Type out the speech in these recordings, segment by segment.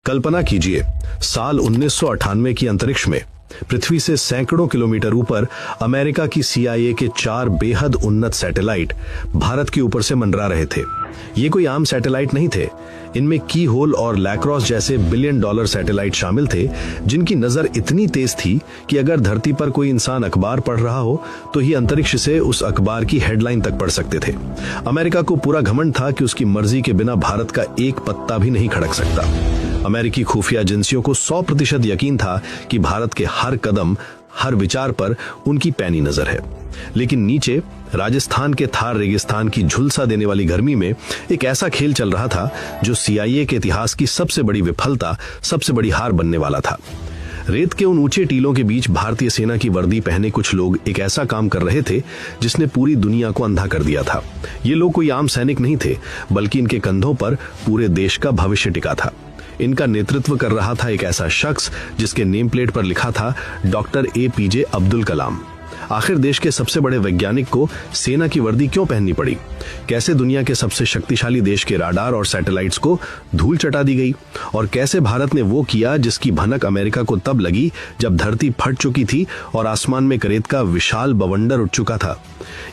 कल्पना कीजिए, साल 1998 की अंतरिक्ष में पृथ्वी से सैकड़ों किलोमीटर ऊपर अमेरिका की CIA के 4 बेहद उन्नत सैटेलाइट भारत के ऊपर से मंडरा रहे थे। ये कोई आम सैटेलाइट नहीं थे। इनमें की होल और लैक्रोस जैसे बिलियन डॉलर सैटेलाइट शामिल थे, जिनकी नजर इतनी तेज थी कि अगर धरती पर कोई इंसान अखबार पढ़ रहा हो तो ही अंतरिक्ष से उस अखबार की हेडलाइन तक पढ़ सकते थे। अमेरिका को पूरा घमंड था कि उसकी मर्जी के बिना भारत का एक पत्ता भी नहीं खड़क सकता। अमेरिकी खुफिया एजेंसियों को 100% यकीन था कि भारत के हर कदम, हर विचार पर उनकी पैनी नजर है। लेकिन नीचे राजस्थान के थार रेगिस्तान की झुलसा देने वाली गर्मी में एक ऐसा खेल चल रहा था जो CIA के इतिहास की सबसे बड़ी विफलता, सबसे बड़ी हार बनने वाला था। रेत के उन ऊंचे टीलों के बीच भारतीय सेना की वर्दी पहने कुछ लोग एक ऐसा काम कर रहे थे जिसने पूरी दुनिया को अंधा कर दिया था। ये लोग कोई आम सैनिक नहीं थे, बल्कि इनके कंधों पर पूरे देश का भविष्य टिका था। इनका नेतृत्व कर रहा था एक ऐसा शख्स जिसके नेम प्लेट पर लिखा था डॉक्टर APJ अब्दुल कलाम। आखिर देश के सबसे बड़े वैज्ञानिक को सेना की वर्दी क्यों पहननी पड़ी? कैसे दुनिया के सबसे शक्तिशाली देश के राडार और सैटेलाइट्स को धूल चटा दी गई? और कैसे भारत ने वो किया जिसकी भनक अमेरिका को तब लगी जब धरती फट चुकी थी और आसमान में करेत का विशाल बवंडर उठ चुका था?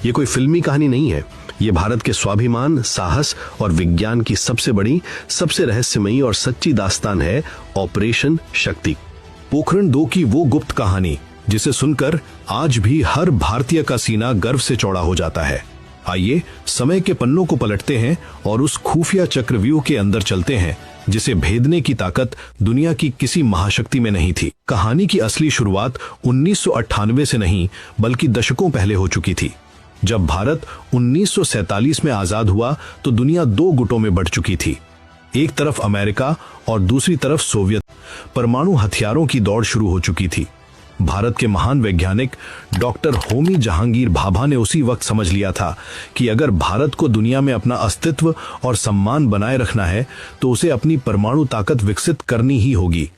ये कोई फिल्मी कहानी नहीं है। ये भारत के स्वाभिमान, साहस और विज्ञान की सबसे बड़ी, सबसे रहस्यमयी और सच्ची दास्तान है, ऑपरेशन शक्ति। पोखरण 2 की वो गुप्त कहानी जिसे सुनकर आज भी हर भारतीय का सीना गर्व से चौड़ा हो जाता है। आइए समय के पन्नों को पलटते हैं और उस खुफिया चक्रव्यूह के अंदर चलते हैं जिसे भेदने की ताकत दुनिया की किसी महाशक्ति में नहीं थी। कहानी की असली शुरुआत 1998 से नहीं, बल्कि दशकों पहले हो चुकी थी। जब भारत 1947 में आजाद हुआ तो दुनिया 2 गुटों में बढ़ चुकी थी। एक तरफ अमेरिका और दूसरी तरफ सोवियत। परमाणु हथियारों की दौड़ शुरू हो चुकी थी। भारत के महान वैज्ञानिक डॉक्टर होमी जहांगीर भाभा ने उसी वक्त समझ लिया था कि अगर भारत को दुनिया में अपना अस्तित्व और सम्मान बनाए रखना है तो उसे अपनी परमाणु ताकत विकसित करनी ही होगी।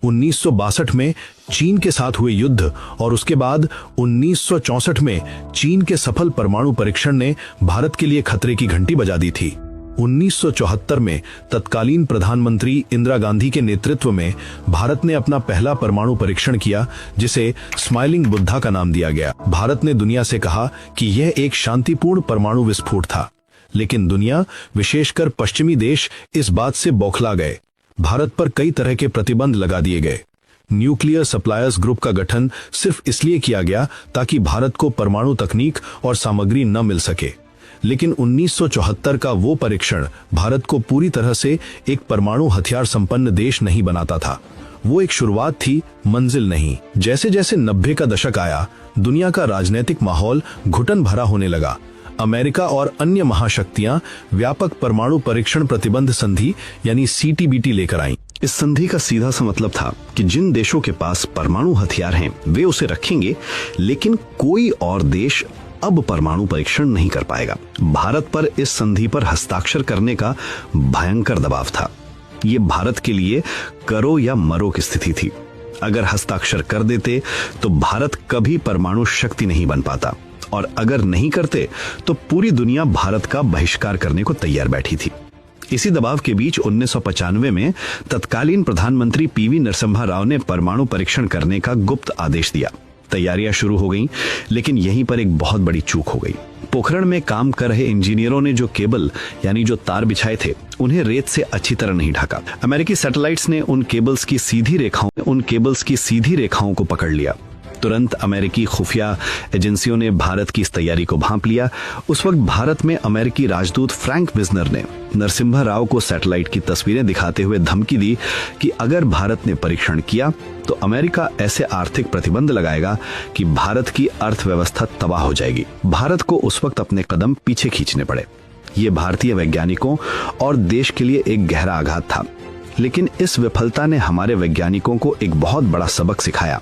1962 में चीन के साथ हुए युद्ध और उसके बाद 1964 में चीन के सफल परमाणु परीक्षण ने भारत के लिए खतरे की घंटी बजा दी थी। 1974 में तत्कालीन प्रधानमंत्री इंदिरा गांधी के नेतृत्व में भारत ने अपना पहला परमाणु परीक्षण किया, जिसे स्माइलिंग बुद्धा का नाम दिया गया। भारत ने दुनिया से कहा कि यह एक शांतिपूर्ण परमाणु विस्फोट था, लेकिन दुनिया, विशेषकर पश्चिमी देश, इस बात से बौखला गए। भारत पर कई तरह के प्रतिबंध लगा दिए गए। न्यूक्लियर सप्लायर्स ग्रुप का गठन सिर्फ इसलिए किया गया ताकि भारत को परमाणु तकनीक और सामग्री न मिल सके। लेकिन 1974 का वो परीक्षण भारत को पूरी तरह से एक परमाणु हथियार संपन्न देश नहीं बनाता था। वो एक शुरुआत थी, मंजिल नहीं। जैसे जैसे 90 का दशक आया, दुनिया का राजनीतिक माहौल घुटन भरा होने लगा। अमेरिका और अन्य महाशक्तियां व्यापक परमाणु परीक्षण प्रतिबंध संधि यानी CTBT लेकर आईं। इस संधि का सीधा सा मतलब था कि जिन देशों के पास परमाणु हथियार हैं वे उसे रखेंगे, लेकिन कोई और देश अब परमाणु परीक्षण नहीं कर पाएगा। भारत पर इस संधि पर हस्ताक्षर करने का भयंकर दबाव था। ये भारत के लिए करो या मरो की स्थिति थी। अगर हस्ताक्षर कर देते तो भारत कभी परमाणु शक्ति नहीं बन पाता, और अगर नहीं करते तो पूरी दुनिया भारत का बहिष्कार करने को तैयार बैठी थी। इसी दबाव के बीच 1995 में तत्कालीन प्रधानमंत्री PV नरसिम्हा राव ने परमाणु परीक्षण करने का गुप्त आदेश दिया। तैयारियां शुरू हो गईं, लेकिन यहीं पर एक बहुत बड़ी चूक हो गई। पोखरण में काम कर रहे इंजीनियरों ने जो केबल यानी जो तार बिछाए थे, उन्हें रेत से अच्छी तरह नहीं ढका। अमेरिकी सैटेलाइट्स ने उन केबल्स की सीधी रेखाओं को पकड़ लिया। तुरंत अमेरिकी खुफिया एजेंसियों ने भारत की इस तैयारी को भांप लिया। उस वक्त भारत में अमेरिकी राजदूत फ्रैंक विजनर ने नरसिम्हा राव को सैटेलाइट की तस्वीरें दिखाते हुए धमकी दी कि अगर भारत ने परीक्षण किया तो अमेरिका ऐसे आर्थिक प्रतिबंध लगाएगा कि भारत की अर्थव्यवस्था तबाह हो जाएगी। भारत को उस वक्त अपने कदम पीछे खींचने पड़े। ये भारतीय वैज्ञानिकों और देश के लिए एक गहरा आघात था, लेकिन इस विफलता ने हमारे वैज्ञानिकों को एक बहुत बड़ा सबक सिखाया।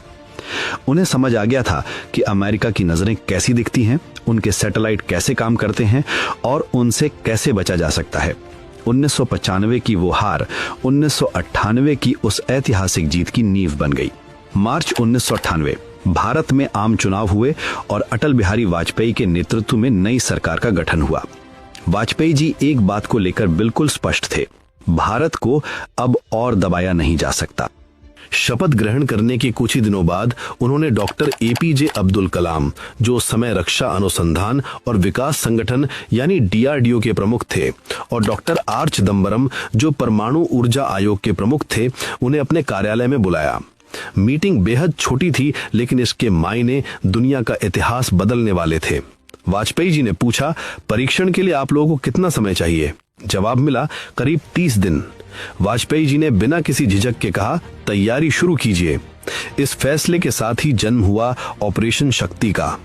उन्हें समझ आ गया था कि अमेरिका की नजरें कैसी दिखती हैं, उनके सैटेलाइट कैसे काम करते हैं और उनसे कैसे बचा जा सकता है। 1995 की वो हार 1998 की उस ऐतिहासिक जीत की नींव बन गई। मार्च 1998 भारत में आम चुनाव हुए और अटल बिहारी वाजपेयी के नेतृत्व में नई सरकार का गठन हुआ। वाजपेयी जी एक बात को लेकर बिल्कुल स्पष्ट थे, भारत को अब और दबाया नहीं जा सकता। शपथ ग्रहण करने के कुछ ही दिनों बाद उन्होंने डॉक्टर एपीजे अब्दुल कलाम, जो उस समय रक्षा अनुसंधान और विकास संगठन यानी डीआरडीओ के प्रमुख थे, और डॉक्टर आर चिदम्बरम, जो परमाणु ऊर्जा आयोग के प्रमुख थे, उन्हें अपने कार्यालय में बुलाया। मीटिंग बेहद छोटी थी, लेकिन इसके मायने दुनिया का इतिहास बदलने वाले थे। वाजपेयी जी ने पूछा, परीक्षण के लिए आप लोगों को कितना समय चाहिए? जवाब मिला, करीब 30 दिन। वाजपेयी जी ने बिना किसी झिझक के कहा, तैयारी शुरू कीजिए। इस फैसले के साथ ही जन्म हुआ ऑपरेशन शक्ति का।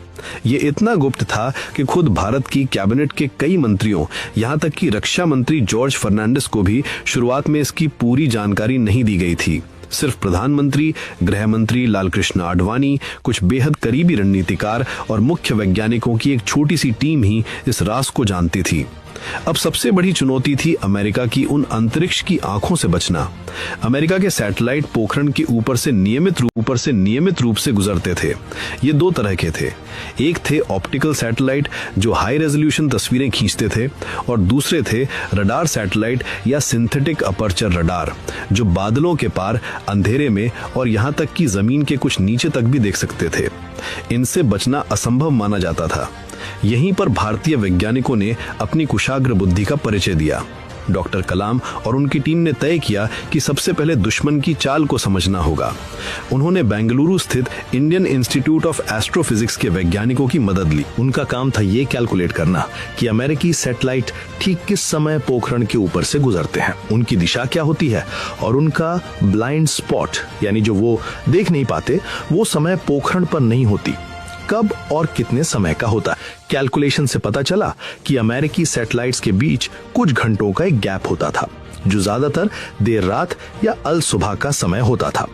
ये इतना गुप्त था कि खुद भारत की कैबिनेट के कई मंत्रियों, यहां तक कि रक्षा मंत्री जॉर्ज फर्नांडिस को भी शुरुआत में इसकी पूरी जानकारी नहीं दी गई थी। सिर्फ प्रधानमंत्री, गृह मंत्री लालकृष्ण आडवाणी, कुछ बेहद करीबी रणनीतिकार और मुख्य वैज्ञानिकों की एक छोटी सी टीम ही इस राज को जानती थी। अब सबसे बड़ी चुनौती थी अमेरिका की उन अंतरिक्ष की आंखों से बचना। अमेरिका के सैटेलाइट पोखरण के ऊपर से नियमित रूप से गुजरते थे। ये दो तरह के थे। एक थे ऑप्टिकल सैटेलाइट जो हाई रेजोल्यूशन तस्वीरें खींचते थे, और दूसरे थे रडार सैटेलाइट या सिंथेटिक अपर्चर रडार, जो बादलों के पार अंधेरे में और यहां तक कि जमीन के कुछ नीचे तक भी देख सकते थे। इनसे बचना असंभव माना जाता था। यहीं पर भारतीय वैज्ञानिकों ने अपनी कुशाग्र बुद्धि का परिचय दिया। डॉक्टर कलाम और उनकी टीम ने तय किया कि सबसे पहले दुश्मन की चाल को समझना होगा। उन्होंने बेंगलुरु स्थित इंडियन इंस्टीट्यूट ऑफ एस्ट्रोफिजिक्स के वैज्ञानिकों की मदद ली। उनका काम था ये कैलकुलेट करना कि अमेरिकी सैटेलाइट ठीक किस समय पोखरण के ऊपर से गुजरते हैं, उनकी दिशा क्या होती है, और उनका ब्लाइंड स्पॉट यानी जो वो देख नहीं पाते, वो समय पोखरण पर नहीं होती, कब और कितने समय का होता। कैलकुलेशन से पता चला कि अमेरिकी सैटेलाइट्स के बीच कुछ घंटों का एक गैप होता था, जो ज्यादातर देर रात या अल सुबह का समय होता था।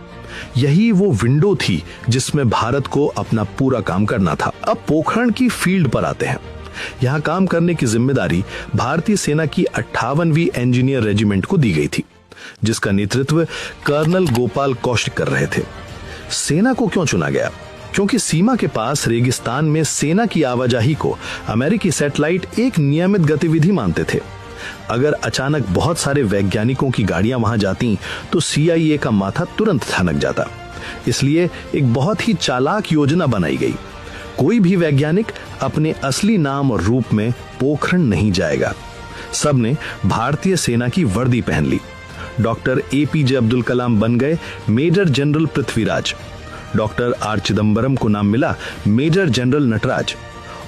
यही वो विंडो थी जिसमें भारत को अपना पूरा काम करना था। अब पोखरण की फील्ड पर आते हैं। यहाँ काम करने की जिम्मेदारी भारतीय सेना की 58वीं इंजीनियर रेजिमेंट को दी गई थी, जिसका नेतृत्व कर्नल गोपाल कौशिक कर रहे थे। सेना को क्यों चुना गया? क्योंकि सीमा के पास रेगिस्तान में सेना की आवाजाही को अमेरिकी सैटेलाइट एक नियमित गतिविधि मानते थे। अगर अचानक बहुत सारे वैज्ञानिकों की गाड़ियां वहां जाती तो CIA का माथा तुरंत ठनक जाता। इसलिए एक बहुत ही चालाक योजना बनाई गई। कोई भी वैज्ञानिक अपने असली नाम और रूप में पोखरण नहीं जाएगा। सबने भारतीय सेना की वर्दी पहन ली। डॉक्टर एपीजे अब्दुल कलाम बन गए major general Prithviraj. Doctor R Chidambaram को नाम मिला मेजर जनरल नटराज,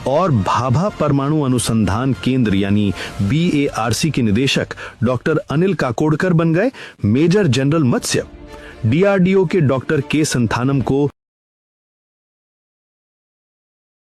और भाभा परमाणु अनुसंधान केंद्र यानी BARC के निदेशक डॉक्टर अनिल काकोडकर बन गए मेजर जनरल मत्स्य। DRDO के डॉक्टर के संथानम को